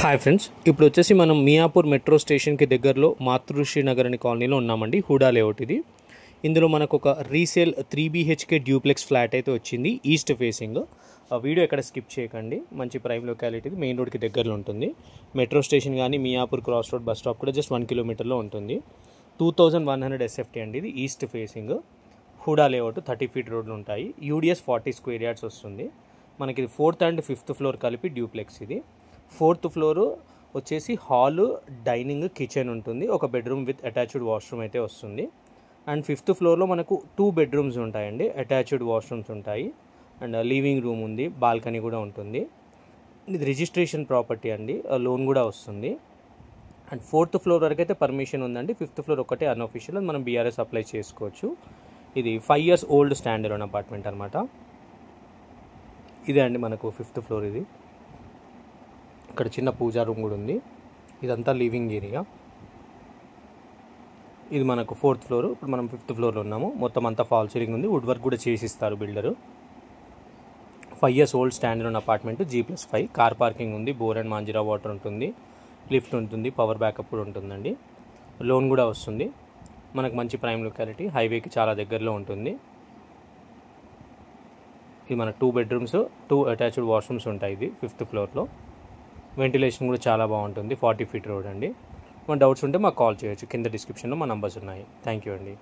Hi friends, ఇప్పుడు వచ్చేసి మనం మియాపూర్ మెట్రో స్టేషన్కి దగ్గరలో మాతృశ్రీ నగర్ అనే కాలనీలో ఉన్నామండి. హుడా లేఅవుట్ ఇది. ఇందులో మనకు ఒక రీసేల్ 3 BHK డ్యూప్లెక్స్ ఫ్లాట్ అయితే వచ్చింది, ఈస్ట్ ఫేసింగ్. వీడియో ఎక్కడ స్కిప్ చేయకండి. మంచి ప్రైమ్ లొకాలిటీ, మెయిన్ రోడ్కి దగ్గరలో ఉంటుంది. మెట్రో స్టేషన్ కానీ Miyapur cross road bus stop కూడా జస్ట్ 1 కిలోమీటర్లో ఉంటుంది. 2100 SFT అండి. ఇది east facing HUDA layout. 30 feet రోడ్లు ఉంటాయి. UDS 40 స్క్వేర్ యార్డ్స్ వస్తుంది. మనకి ఇది 4th and 5th ఫ్లోర్ కలిపి డ్యూప్లెక్స్ ఇది. 4th ఫ్లోర్ వచ్చేసి హాల్, డైనింగ్, కిచెన్ ఉంటుంది. ఒక బెడ్రూమ్ విత్ అటాచ్డ్ వాష్రూమ్ అయితే వస్తుంది. అండ్ 5th ఫ్లోర్లో మనకు 2 బెడ్రూమ్స్ ఉంటాయండి, అటాచ్డ్ వాష్రూమ్స్ ఉంటాయి. అండ్ లివింగ్ రూమ్ ఉంది, బాల్కనీ కూడా ఉంటుంది. ఇది రిజిస్ట్రేషన్ ప్రాపర్టీ అండి, లోన్ కూడా వస్తుంది. అండ్ 4th ఫ్లోర్ వరకు అయితే పర్మిషన్ ఉందండి. 5th ఫ్లోర్ ఒకటే అన్అఫీషియల్, మనం BRS అప్లై చేసుకోవచ్చు. ఇది 5 years old stand alone apartment అనమాట. ఇదే అండి మనకు 5th ఫ్లోర్. ఇది ఇక్కడ చిన్న పూజా రూమ్ కూడా ఉంది. ఇదంతా లివింగ్ ఏరియా. ఇది మనకు 4th ఫ్లోర్. ఇప్పుడు మనం 5th ఫ్లోర్లో ఉన్నాము. మొత్తం అంతా ఫాల్ సీలింగ్ ఉంది. వుడ్ వర్క్ కూడా చేసిస్తారు builder. 5 years old stand alone apartment, G+5. Car parking ఉంది, బోర్ అండ్ మాంజిరా వాటర్ ఉంటుంది, లిఫ్ట్ ఉంటుంది, పవర్ బ్యాకప్ కూడా ఉంటుందండి. లోన్ కూడా వస్తుంది. మనకు మంచి ప్రైమ్ లొకాలిటీ, హైవేకి చాలా దగ్గరలో ఉంటుంది. ఇది మన 2 బెడ్రూమ్స్, 2 అటాచ్డ్ వాష్రూమ్స్ ఉంటాయి. ఇది 5th ఫ్లోర్లో. వెంటిలేషన్ కూడా చాలా బాగుంటుంది. 40 ఫీట్ రోడ్ అండి. మన డౌట్స్ ఉంటే మాకు కాల్ చేయొచ్చు. కింద డిస్క్రిప్షన్లో మా నంబర్స్ ఉన్నాయి. థ్యాంక్ యూ అండి.